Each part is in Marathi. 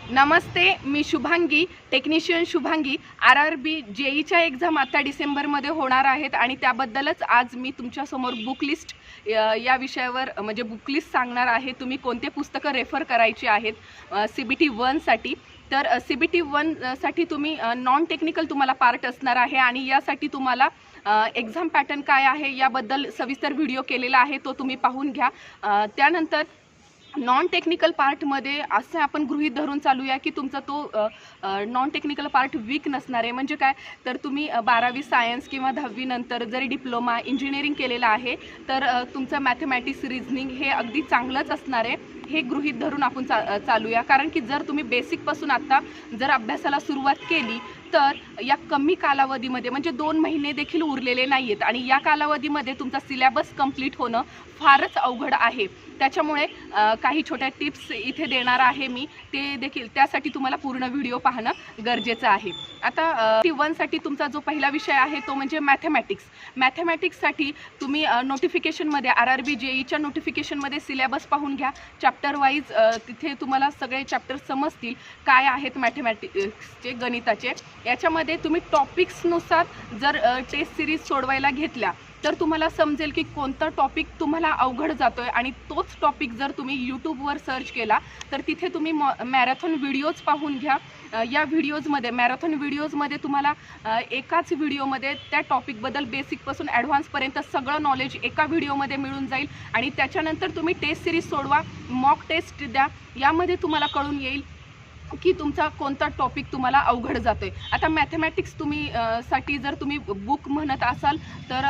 नमस्ते, मी शुभांगी, टेक्निशियन शुभांगी. RRB जेईच्या एक्झाम आता डिसेंबरमध्ये होणार आहेत आणि त्याबद्दलच आज मी तुमच्यासमोर बुक लिस्ट या विषयावर म्हणजे बुक लिस्ट सांगणार आहे. तुम्ही कोणते पुस्तकं रेफर करायची आहेत CBT 1साठी. तर CBT 1साठी तुम्ही नॉन टेक्निकल तुम्हाला पार्ट असणार आहे आणि यासाठी तुम्हाला एक्झाम पॅटर्न काय आहे याबद्दल सविस्तर व्हिडिओ केलेला आहे, तो तुम्ही पाहून घ्या. त्यानंतर नॉन टेक्निकल पार्टमध्ये असं आपण गृहीत धरून चालूया की तुमचा तो नॉन टेक्निकल पार्ट वीक नसणार आहे. म्हणजे काय, तर तुम्ही 12वी सायन्स किंवा 10वी नंतर जरी डिप्लोमा इंजिनिअरिंग केलेला आहे तर तुमचं मॅथमॅटिक्स रिझनिंग हे अगदी चांगलंच असणार आहे, हे गृहीत धरून आपण चालूया. कारण की जर तुम्ही बेसिकपासून आत्ता जर अभ्यासाला सुरुवात केली तर या कमी कालावधीमध्ये म्हणजे 2 महिने देखील उरलेले नाही आहेत आणि या कालावधीमध्ये तुमचा सिलेबस कंप्लीट होणं फारच अवघड आहे. त्याच्यामुळे काही छोट्या टिप्स इथे देणार आहे मी, ते देखील त्यासाठी तुम्हाला पूर्ण व्हिडिओ पाहणं गरजेचं आहे. आता CBT 1साठी तुमचा जो पहिला विषय आहे तो म्हणजे मॅथमॅटिक्स. मॅथमॅटिक्ससाठी तुम्ही नोटिफिकेशनमध्ये RRB जेईच्या नोटिफिकेशनमध्ये सिलेबस पाहून घ्या. चॅप्टर वाईज तिथे तुम्हाला सगळे चॅप्टर समजतील काय आहेत मॅथमॅटिक्सचे, गणिताचे. याच्यामध्ये तुम्ही टॉपिक्सनुसार जर टेस्ट सिरीज सोडवायला घेतल्या तर तुम्हाला समजेल की कोणता टॉपिक तुम्हाला अवघड जातोय आणि तोच टॉपिक जर तुम्ही यूट्यूबवर सर्च केला तर तिथे तुम्ही मॅरेथॉन व्हिडिओज पाहून घ्या. या व्हिडिओजमध्ये मॅरेथॉन व्हिडिओजमध्ये तुम्हाला एकाच व्हिडिओमध्ये त्या टॉपिकबद्दल बेसिकपासून ॲडव्हान्सपर्यंत सगळं नॉलेज एका व्हिडिओमध्ये मिळून जाईल आणि त्याच्यानंतर तुम्ही टेस्ट सिरीज सोडवा, मॉक टेस्ट द्या, यामध्ये तुम्हाला कळून येईल की तुमचा कोणता टॉपिक तुम्हाला अवघड जातोय. आता मॅथमॅटिक्स तुम्ही साठी जर तुम्ही बुक म्हणत असाल तर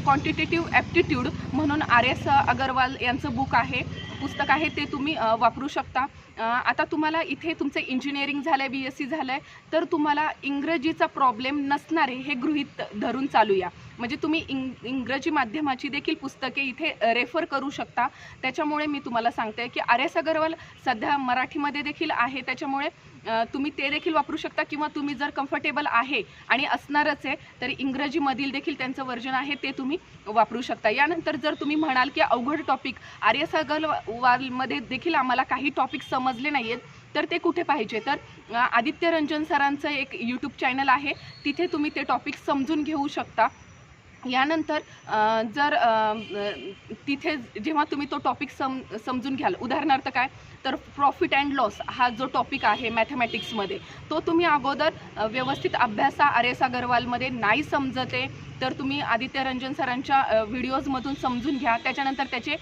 क्वांटिटेटिव्ह ॲप्टिट्यूड म्हणून RS अगरवाल यांचं बुक आहे, पुस्तक आहे, ते तुम्ही वापरू शकता. आता तुम्हाला इथे तुमचं इंजिनिअरिंग झालं आहे, BSc झालं आहे, तर तुम्हाला इंग्रजीचा प्रॉब्लेम नसणार आहे हे गृहीत धरून चालूया. म्हणजे तुम्ही इंग्रजी माध्यमाची देखील पुस्तके इथे रेफर करू शकता. त्याच्यामुळे मी तुम्हाला सांगते की RS अगरवाल सध्या मराठीमध्ये देखील आहे, त्याच्यामुळे तुम्ही ते देखील वापरू शकता किंवा तुम्ही जर कम्फर्टेबल आहे आणि असणारच आहे तर इंग्रजीमधील देखील त्यांचं वर्जन आहे, ते तुम्ही वापरू शकता. यानंतर जर तुम्ही म्हणाल की अवघड टॉपिक RS अगरवालमध्ये देखील आम्हाला काही टॉपिक समजले नाही आहेत तर ते कुठे पाहिजे, तर आदित्य रंजन सरांचं एक यूट्यूब चॅनल आहे, तिथे तुम्ही ते टॉपिक समजून घेऊ शकता. यानंतर जर तिथे जेव्हा तुम्ही तो टॉपिक समजून घ्याल, उदाहरणार्थ काय, तर प्रॉफिट अँड लॉस हा जो टॉपिक आहे मॅथमॅटिक्समध्ये तो तुम्ही अगोदर व्यवस्थित अभ्यासा. RS अगरवालमध्ये नाही समजत आहे तर तुम्ही आदित्य रंजन सरांच्या व्हिडिओजमधून समजून घ्या. त्याच्यानंतर त्याचे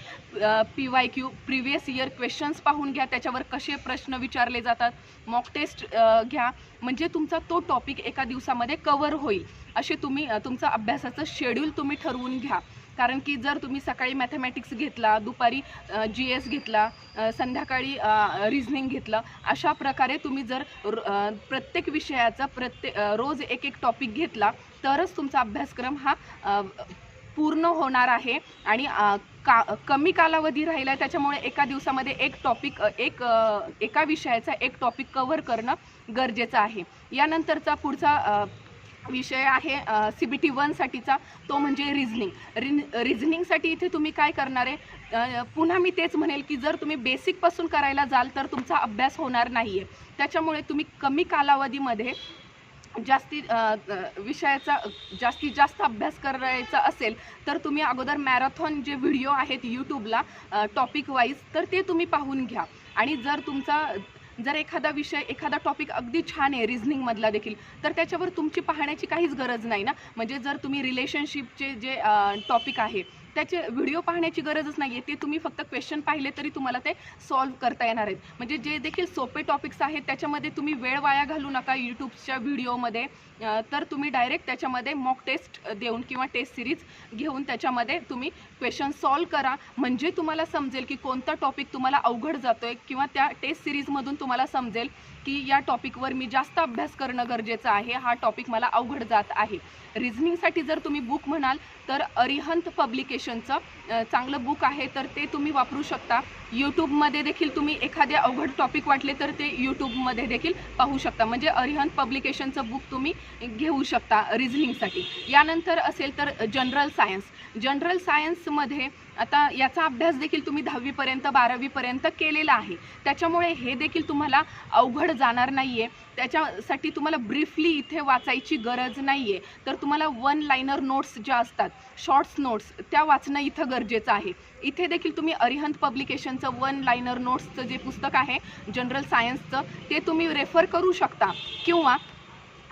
PYQ प्रिव्हियस इयर क्वेश्चन्स पाहून घ्या, त्याच्यावर कसे प्रश्न विचारले जातात, मॉक टेस्ट घ्या, म्हणजे तुमचा तो टॉपिक एका दिवसामध्ये कव्हर होईल. असे तुम्ही तुमचं अभ्यासाचं शेड्यूल तुम्ही ठरवून घ्या. कारण की जर तुम्ही सकाळी मॅथमॅटिक्स घेतला, दुपारी GS घेतला, संध्याकाळी रिझनिंग घेतलं, अशा प्रकारे तुम्ही जर प्रत्येक विषयाचा रोज एक एक टॉपिक घेतला तरच तुमचा अभ्यासक्रम हा पूर्ण होणार आहे. आणि कमी कालावधी राहिला आहे त्याच्यामुळे एका दिवसामध्ये एक टॉपिक एका विषयाचा एक टॉपिक कव्हर करणं गरजेचं आहे. यानंतरचा पुढचा विषय आहे CBT 1साठीचा, तो म्हणजे रिझनिंगसाठी इथे तुम्ही काय करणार आहे, पुन्हा मी तेच म्हणेल की जर तुम्ही बेसिकपासून करायला जाल तर तुमचा अभ्यास होणार नाही आहे. त्याच्यामुळे तुम्ही कमी कालावधीमध्ये विषयाचा जास्तीत जास्त अभ्यास करायचा असेल तर तुम्ही अगोदर मॅरेथॉन जे व्हिडिओ आहेत यूट्यूबला टॉपिक वाईज तर ते तुम्ही पाहून घ्या. आणि जर एखादा विषय एखादा टॉपिक अगदी छान आहे रिझनिंगमधला देखील तर त्याच्यावर तुमची पाहण्याची काहीच गरज नाही ना. म्हणजे जर तुम्ही रिलेशनशिपचे जे टॉपिक आहे त्याचे व्हिडिओ पाहण्याची गरजच नाही आहे, ते तुम्ही फक्त क्वेश्चन पाहिले तरी तुम्हाला ते सॉल्व्ह करता येणार आहेत. म्हणजे जे देखील सोपे टॉपिक्स आहेत त्याच्यामध्ये तुम्ही वेळ वाया घालू नका यूट्यूबच्या व्हिडिओमध्ये, तर तुम्ही डायरेक्ट त्याच्यामध्ये मॉक टेस्ट देऊन किंवा टेस्ट सिरीज घेऊन त्याच्यामध्ये तुम्ही क्वेश्चन सॉल्व्ह करा. म्हणजे तुम्हाला समजेल की कोणता टॉपिक तुम्हाला अवघड जातोय किंवा त्या टेस्ट सिरीजमधून तुम्हाला समजेल की या टॉपिकवर मी जास्त अभ्यास करणं गरजेचं आहे, हा टॉपिक मला अवघड जात आहे. रिझनिंगसाठी जर तुम्ही बुक म्हणाल तर अरिहंत पब्लिकेशन पब्लिकेशनचं चांगलं बुक आहे, तर ते तुम्ही वापरू शकता. यूट्यूबमध्ये देखील तुम्ही एखादे अवघड टॉपिक वाटले तर ते यूट्यूबमध्ये देखील पाहू शकता. म्हणजे अरिहंत पब्लिकेशनचं बुक तुम्ही घेऊ शकता रिझनिंगसाठी. यानंतर असेल तर जनरल सायन्स. जनरल सायन्समध्ये आता याचा अभ्यास देखील तुम्ही 10वीपर्यंत 12वीपर्यंत केलेला आहे, त्याच्यामुळे हे देखील तुम्हाला अवघड जाणार नाही आहे. त्याच्यासाठी तुम्हाला ब्रीफली इथे वाचायची गरज नाही आहे. तर तुम्हाला वन लाइनर नोट्स ज्या असतात, शॉर्ट्स नोट्स, त्या वाचणं इथं गरजेचं आहे. इथे देखील तुम्ही अरिहंत पब्लिकेशनचं वन लाइनर नोट्सचं जे पुस्तक आहे जनरल सायन्सचं, ते तुम्ही रेफर करू शकता. किंवा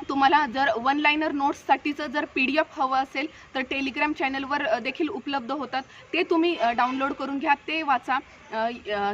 तुम्हाला जर वन लाइनर नोट्ससाठीचं जर PDF हवं असेल तर टेलिग्राम चॅनलवर देखील उपलब्ध होतात, ते तुम्ही डाउनलोड करून घ्या, ते वाचा.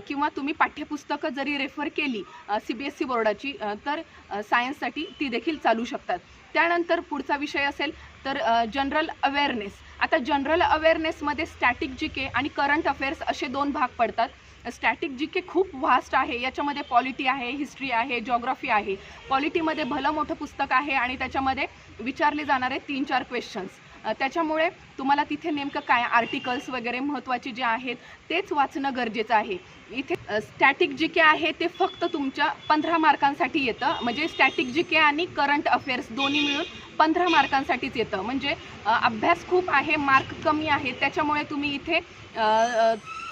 किंवा तुम्ही पाठ्यपुस्तकं जरी रेफर केली CBSE बोर्डाची तर सायन्ससाठी ती देखील चालू शकतात. त्यानंतर पुढचा विषय असेल तर जनरल अवेअरनेस. आता जनरल अवेअरनेसमध्ये स्टॅटिक GK आणि करंट अफेअर्स असे 2 भाग पडतात. स्टॅटिक GK खूप व्हास्ट आहे, याच्यामध्ये पॉलिटी आहे, हिस्ट्री आहे, जॉग्राफी आहे. पॉलिटीमध्ये भलं मोठं पुस्तक आहे आणि त्याच्यामध्ये विचारले जाणारे 3-4 क्वेश्चन्स. त्याच्यामुळे तुम्हाला तिथे नेमकं काय आर्टिकल्स वगैरे महत्त्वाचे जे आहेत तेच वाचणं गरजेचं आहे. इथे स्टॅटिक GK आहे ते फक्त तुमच्या 15 मार्कांसाठी येतं. म्हणजे स्टॅटिक GK आणि करंट अफेअर्स दोन्ही मिळून 15 मार्कांसाठीच येतं. म्हणजे अभ्यास खूप आहे, मार्क कमी आहे, त्याच्यामुळे तुम्ही इथे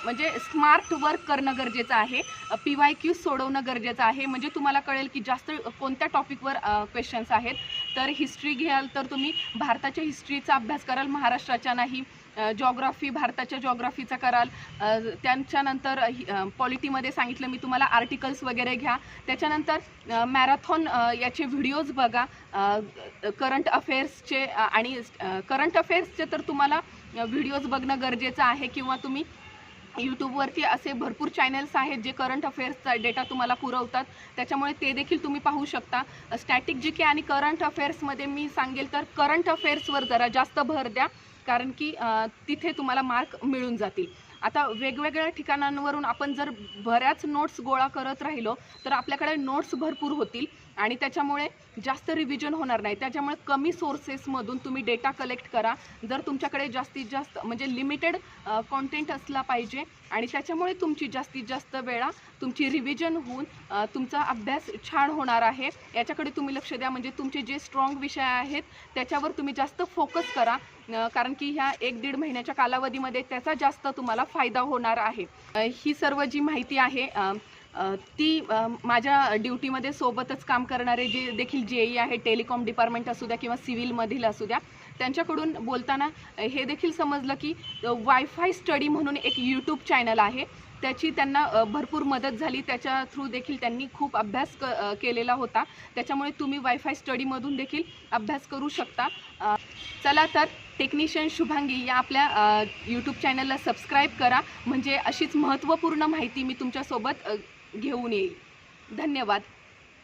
म्हणजे स्मार्ट वर्क करणं गरजेचं आहे. PYQ सोडवणं गरजेचं आहे. म्हणजे तुम्हाला कळेल की जास्त कोणत्या टॉपिकवर क्वेश्चन्स आहेत. तर हिस्ट्री घ्याल तर तुम्ही भारताच्या हिस्ट्रीचा अभ्यास कराल, महाराष्ट्राच्या नाही. जॉग्राफी, भारताच्या जॉग्राफीचा कराल. त्याच्यानंतर पॉलिटीमध्ये सांगितलं मी तुम्हाला आर्टिकल्स वगैरे घ्या. त्याच्यानंतर मॅरेथॉन याचे व्हिडिओज बघा करंट अफेअर्सचे. आणि करंट अफेअर्सचे तर तुम्हाला व्हिडिओज बघणं गरजेचं आहे. किंवा तुम्ही यूट्यूबवरती असे भरपूर चॅनल्स आहेत जे करंट अफेअर्सचा डेटा तुम्हाला पुरवतात, त्याच्यामुळे ते देखील तुम्ही पाहू शकता. स्टॅटिक GK आणि करंट अफेअर्समध्ये मी सांगेल तर करंट अफेअर्सवर जरा जास्त भर द्या, कारण की तिथे तुम्हाला मार्क मिळून जातील. आता वेगवेगळ्या ठिकाणांवरून आपण जर बऱ्याच नोट्स गोळा करत राहिलो तर आपल्याकडे नोट्स भरपूर होतील आणि त्याच्यामुळे जास्त रिव्हिजन होणार नाही. त्याच्यामुळे कमी सोर्सेसमधून तुम्ही डेटा कलेक्ट करा. जर तुमच्याकडे जास्तीत जास्त म्हणजे लिमिटेड कॉन्टेंट असला पाहिजे आणि त्याच्यामुळे तुमची जास्तीत जास्त वेळा तुमची रिव्हिजन होऊन तुमचा अभ्यास छान होणार आहे. याच्याकडे तुम्ही लक्ष द्या. म्हणजे तुमचे जे स्ट्रॉंग विषय आहेत त्याच्यावर तुम्ही जास्त फोकस करा, कारण की ह्या 1-1.5 महिन्याच्या कालावधीमध्ये त्याचा जास्त तुम्हाला फायदा होणार आहे. ही सर्व जी माहिती आहे ती माझ्या ड्युटीमध्ये सोबतच काम करणारे जे देखील JE आहे, टेलिकॉम डिपार्टमेंट असू द्या किंवा सिव्हिलमधील असू द्या, त्यांच्याकडून बोलताना हे देखील समजलं की वायफाय स्टडी म्हणून एक यूट्यूब चॅनल आहे, त्याची त्यांना भरपूर मदत झाली. त्याच्या थ्रू देखील त्यांनी खूप अभ्यास केलेला होता. त्याच्यामुळे तुम्ही वायफाय स्टडीमधून देखील अभ्यास करू शकता. चला तर टेक्निशियन शुभांगी या आपल्या यूट्यूब चॅनलला सबस्क्राईब करा, म्हणजे अशीच महत्त्वपूर्ण माहिती मी तुमच्यासोबत घेऊन येईल. धन्यवाद.